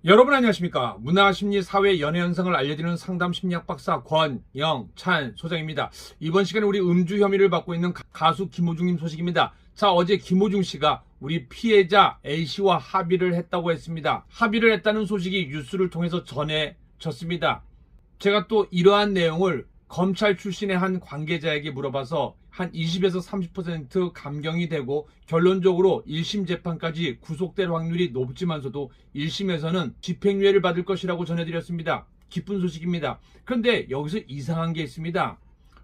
여러분 안녕하십니까? 문화, 심리, 사회, 연애 현상을 알려드리는 상담 심리학 박사 권영찬 소장입니다. 이번 시간에 우리 음주 혐의를 받고 있는 가수 김호중님 소식입니다. 자, 어제 김호중 씨가 우리 피해자 A씨와 합의를 했다고 했습니다. 합의를 했다는 소식이 뉴스를 통해서 전해졌습니다. 제가 또 이러한 내용을 검찰 출신의 한 관계자에게 물어봐서 한 20에서 30% 감경이 되고 결론적으로 1심 재판까지 구속될 확률이 높지만서도 1심에서는 집행유예를 받을 것이라고 전해드렸습니다. 기쁜 소식입니다. 그런데 여기서 이상한 게 있습니다.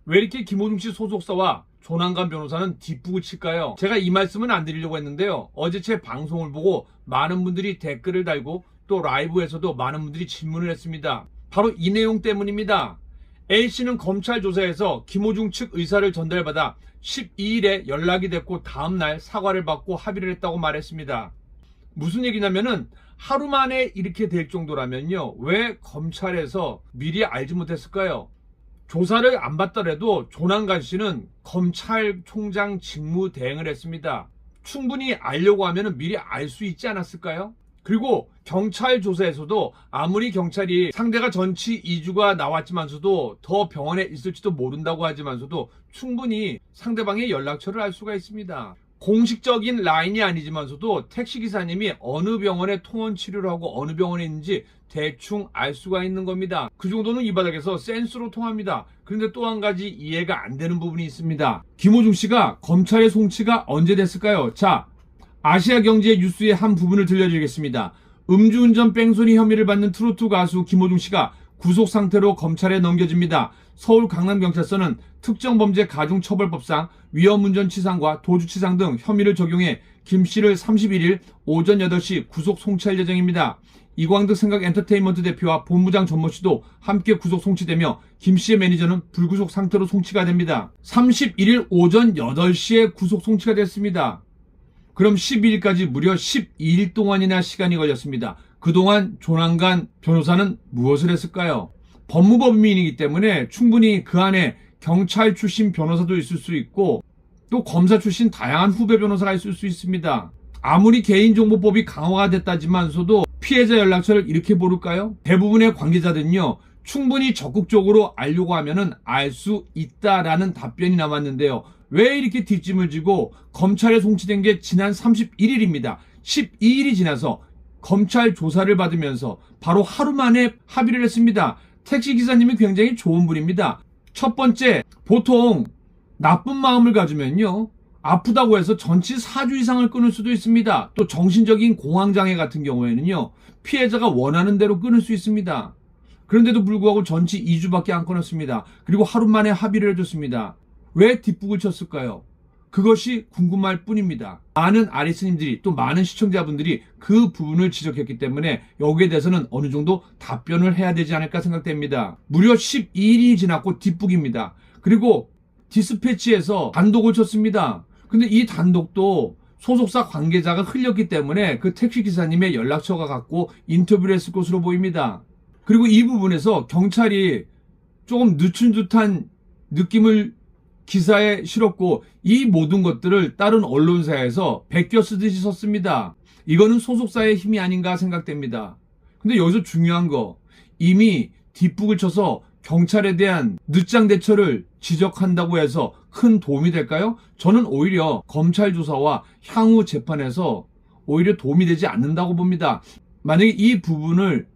왜 이렇게 김호중 씨 소속사와 조남관 변호사는 뒷북을 칠까요? 제가 이 말씀은 안 드리려고 했는데요. 어제 제 방송을 보고 많은 분들이 댓글을 달고 또 라이브에서도 많은 분들이 질문을 했습니다. 바로 이 내용 때문입니다. A씨는 검찰 조사에서 김호중 측 의사를 전달받아 12일에 연락이 됐고 다음날 사과를 받고 합의를 했다고 말했습니다. 무슨 얘기냐면은 하루 만에 이렇게 될 정도라면요. 왜 검찰에서 미리 알지 못했을까요? 조사를 안 받더라도 조남관 씨는 검찰총장 직무 대행을 했습니다. 충분히 알려고 하면 미리 알 수 있지 않았을까요? 그리고 경찰 조사에서도 아무리 경찰이 상대가 전치 2주가 나왔지만서도 더 병원에 있을지도 모른다고 하지만서도 충분히 상대방의 연락처를 알 수가 있습니다. 공식적인 라인이 아니지만서도 택시기사님이 어느 병원에 통원 치료를 하고 어느 병원에 있는지 대충 알 수가 있는 겁니다. 그 정도는 이 바닥에서 센스로 통합니다. 그런데 또 한 가지 이해가 안 되는 부분이 있습니다. 김호중 씨가 검찰의 송치가 언제 됐을까요? 자, 아시아경제 뉴스의 한 부분을 들려드리겠습니다. 음주운전 뺑소니 혐의를 받는 트로트 가수 김호중 씨가 구속 상태로 검찰에 넘겨집니다. 서울 강남경찰서는 특정범죄가중처벌법상 위험운전치상과 도주치상 등 혐의를 적용해 김 씨를 31일 오전 8시 구속 송치할 예정입니다. 이광득 생각엔터테인먼트 대표와 본부장 전모 씨도 함께 구속 송치되며 김 씨의 매니저는 불구속 상태로 송치가 됩니다. 31일 오전 8시에 구속 송치가 됐습니다. 그럼 12일까지 무려 12일 동안이나 시간이 걸렸습니다. 그동안 조남관 변호사는 무엇을 했을까요? 법무법인이기 때문에 충분히 그 안에 경찰 출신 변호사도 있을 수 있고 또 검사 출신 다양한 후배 변호사가 있을 수 있습니다. 아무리 개인정보법이 강화가 됐다지만서도 피해자 연락처를 이렇게 모를까요? 대부분의 관계자들은요. 충분히 적극적으로 알려고 하면은 알 수 있다라는 답변이 남았는데요. 왜 이렇게 뒷짐을 지고 검찰에 송치된 게 지난 31일입니다. 12일이 지나서 검찰 조사를 받으면서 바로 하루 만에 합의를 했습니다. 택시기사님이 굉장히 좋은 분입니다. 첫 번째, 보통 나쁜 마음을 가지면요. 아프다고 해서 전치 4주 이상을 끊을 수도 있습니다. 또 정신적인 공황장애 같은 경우에는요. 피해자가 원하는 대로 끊을 수 있습니다. 그런데도 불구하고 전치 2주밖에 안 끊었습니다. 그리고 하루 만에 합의를 해줬습니다. 왜 뒷북을 쳤을까요? 그것이 궁금할 뿐입니다. 많은 아리스님들이 또 많은 시청자분들이 그 부분을 지적했기 때문에 여기에 대해서는 어느 정도 답변을 해야 되지 않을까 생각됩니다. 무려 12일이 지났고 뒷북입니다. 그리고 디스패치에서 단독을 쳤습니다. 근데 이 단독도 소속사 관계자가 흘렸기 때문에 그 택시기사님의 연락처가 갖고 인터뷰를 했을 것으로 보입니다. 그리고 이 부분에서 경찰이 조금 늦춘 듯한 느낌을 기사에 실었고 이 모든 것들을 다른 언론사에서 베껴 쓰듯이 썼습니다. 이거는 소속사의 힘이 아닌가 생각됩니다. 근데 여기서 중요한 거 이미 뒷북을 쳐서 경찰에 대한 늦장 대처를 지적한다고 해서 큰 도움이 될까요? 저는 오히려 검찰 조사와 향후 재판에서 오히려 도움이 되지 않는다고 봅니다. 만약에 이 부분을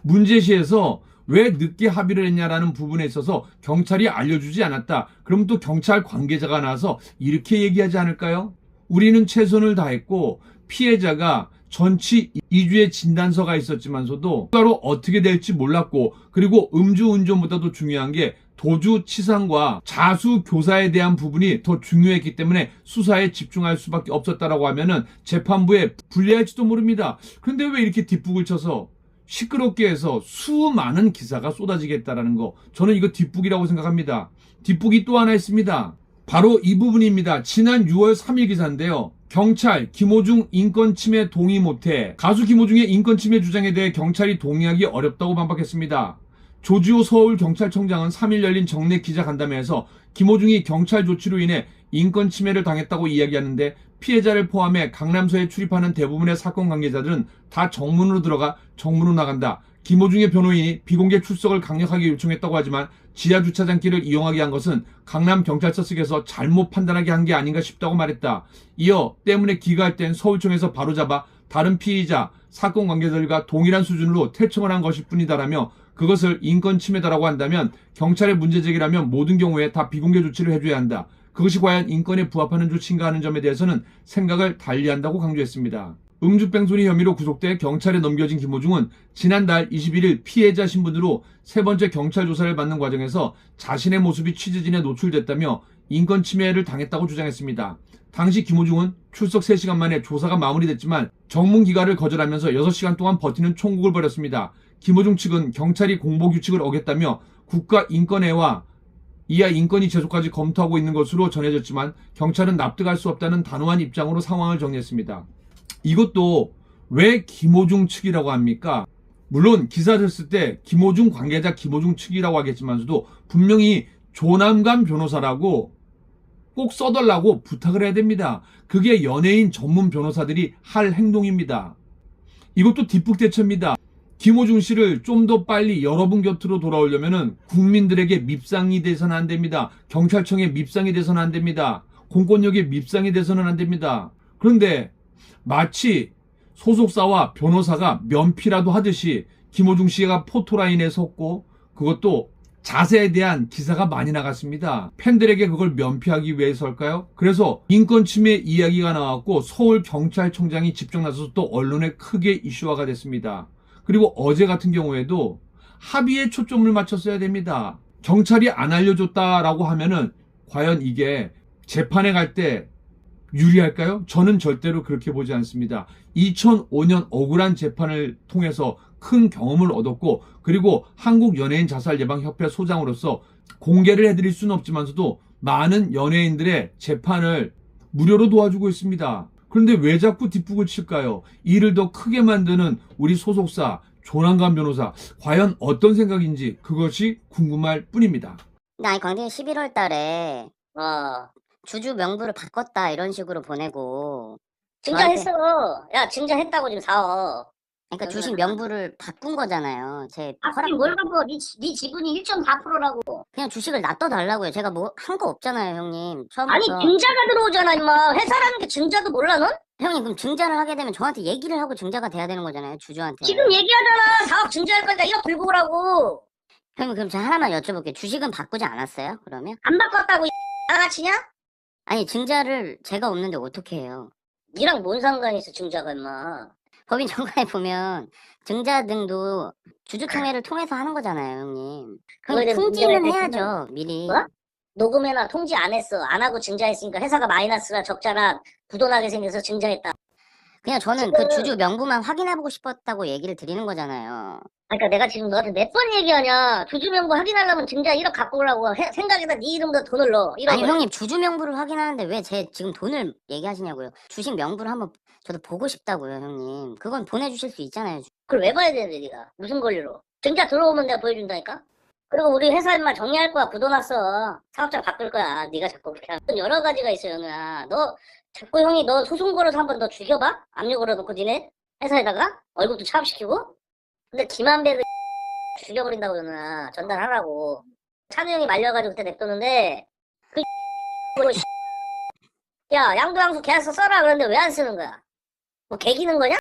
문제시해서 왜 늦게 합의를 했냐라는 부분에 있어서 경찰이 알려주지 않았다. 그럼 또 경찰 관계자가 나와서 이렇게 얘기하지 않을까요? 우리는 최선을 다했고 피해자가 전치 2주의 진단서가 있었지만서도 추가로 어떻게 될지 몰랐고 그리고 음주운전보다도 중요한 게 도주치상과 자수교사에 대한 부분이 더 중요했기 때문에 수사에 집중할 수밖에 없었다라고 하면은 재판부에 불리할지도 모릅니다. 그런데 왜 이렇게 뒷북을 쳐서 시끄럽게 해서 수많은 기사가 쏟아지겠다라는 거 저는 이거 뒷북이라고 생각합니다. 뒷북이 또 하나 있습니다. 바로 이 부분입니다. 지난 6월 3일 기사인데요. 경찰 김호중 인권침해 동의 못해 가수 김호중의 인권침해 주장에 대해 경찰이 동의하기 어렵다고 반박했습니다. 조지호 서울경찰청장은 3일 열린 정례 기자간담회에서 김호중이 경찰 조치로 인해 인권침해를 당했다고 이야기하는데 피해자를 포함해 강남서에 출입하는 대부분의 사건 관계자들은 다 정문으로 들어가 정문으로 나간다. 김호중의 변호인이 비공개 출석을 강력하게 요청했다고 하지만 지하 주차장길을 이용하게 한 것은 강남경찰서 측에서 잘못 판단하게 한 게 아닌가 싶다고 말했다. 이어 때문에 기가할 땐 서울청에서 바로잡아 다른 피의자, 사건 관계자들과 동일한 수준으로 퇴청을 한 것일 뿐이다라며 그것을 인권 침해다라고 한다면 경찰의 문제 제기라면 모든 경우에 다 비공개 조치를 해줘야 한다. 그것이 과연 인권에 부합하는 조치인가 하는 점에 대해서는 생각을 달리한다고 강조했습니다. 음주뺑소니 혐의로 구속돼 경찰에 넘겨진 김호중은 지난달 21일 피해자 신분으로 세 번째 경찰 조사를 받는 과정에서 자신의 모습이 취재진에 노출됐다며 인권 침해를 당했다고 주장했습니다. 당시 김호중은 출석 3시간 만에 조사가 마무리됐지만 정문 기가를 거절하면서 6시간 동안 버티는 총국을 벌였습니다. 김호중 측은 경찰이 공보규칙을 어겼다며 국가인권회와 이하 인권위 제소까지 검토하고 있는 것으로 전해졌지만 경찰은 납득할 수 없다는 단호한 입장으로 상황을 정리했습니다. 이것도 왜 김호중 측이라고 합니까? 물론 기사를 쓸 때 김호중 관계자 김호중 측이라고 하겠지만서도 분명히 조남관 변호사라고 꼭 써달라고 부탁을 해야 됩니다. 그게 연예인 전문 변호사들이 할 행동입니다. 이것도 뒷북대처입니다. 김호중 씨를 좀 더 빨리 여러분 곁으로 돌아오려면 국민들에게 밉상이 돼서는 안 됩니다. 경찰청에 밉상이 돼서는 안 됩니다. 공권력에 밉상이 돼서는 안 됩니다. 그런데 마치 소속사와 변호사가 면피라도 하듯이 김호중 씨가 포토라인에 섰고 그것도 자세에 대한 기사가 많이 나갔습니다. 팬들에게 그걸 면피하기 위해서일까요? 그래서 인권 침해 이야기가 나왔고 서울경찰청장이 직접 나서서 또 언론에 크게 이슈화가 됐습니다. 그리고 어제 같은 경우에도 합의에 초점을 맞췄어야 됩니다. 경찰이 안 알려줬다라고 하면은 과연 이게 재판에 갈 때 유리할까요? 저는 절대로 그렇게 보지 않습니다. 2005년 억울한 재판을 통해서 큰 경험을 얻었고 그리고 한국연예인자살예방협회 소장으로서 공개를 해드릴 수는 없지만서도 많은 연예인들의 재판을 무료로 도와주고 있습니다. 그런데 왜 자꾸 뒷북을 칠까요? 이를 더 크게 만드는 우리 소속사 조남관 변호사 과연 어떤 생각인지 그것이 궁금할 뿐입니다. 아니 광대이 11월 달에 주주 명부를 바꿨다 이런 식으로 보내고 증자했어. 야, 증자했다고 지금 4억. 그러니까 주식 명부를 바꾼 거잖아요. 제 앞뒤 뭘 바꿔? 네 지분이 1.4%라고. 그냥 주식을 놔둬달라고요. 제가 뭐 한 거 없잖아요, 형님. 아니, 처음부터. 증자가 들어오잖아, 임마. 회사라는 게 증자도 몰라, 넌? 형님 그럼 증자를 하게 되면 저한테 얘기를 하고 증자가 돼야 되는 거잖아요, 주주한테. 지금 얘기하잖아. 4억 증자할 거니까 1억 들고 오라고. 형님 그럼 제가 하나만 여쭤볼게요. 주식은 바꾸지 않았어요? 그러면? 안 바꿨다고, 양아치냐? 아니 증자를 제가 없는데 어떻게 해요? 니랑 뭔 상관이 있어, 증자가, 임마. 법인 정가에 보면 증자 등도 주주총회를 통해서 하는 거잖아요, 형님. 그거에 그럼 대해서 통지는 문제가 해야죠, 미리. 뭐? 녹음해놔. 통지 안 했어. 안 하고 증자했으니까 회사가 마이너스나 적자나 부도나게 생겨서 증자했다. 그냥 저는 그 주주 명부만 확인해보고 싶었다고 얘기를 드리는 거잖아요. 그러니까 내가 지금 너한테 몇 번 얘기하냐. 주주 명부 확인하려면 증자 1억 갖고 오라고. 생각에다 네 이름도 돈을 넣어. 1억을. 아니 형님 주주 명부를 확인하는데 왜 제 지금 돈을 얘기하시냐고요. 주식 명부를 한번 저도 보고 싶다고요, 형님. 그건 보내주실 수 있잖아요. 그걸 왜 봐야 되는데 네가. 무슨 권리로. 증자 들어오면 내가 보여준다니까. 그리고 우리 회사 인마 정리할 거야. 부도났어. 사업자 바꿀 거야. 네가 자꾸 그렇게 하면. 여러 가지가 있어, 연우야. 너 자꾸 형이 너 소송 걸어서 한번 너 죽여봐? 압류 걸어놓고 니네 회사에다가 얼굴도 차업시키고. 근데 김한배를 죽여버린다고, 연우야. 전달하라고. 찬우 형이 말려가지고 그때 냅뒀는데 그 야, 양도양수 계약서 써라 그러는데 왜 안 쓰는 거야? 뭐 개기는 거냐?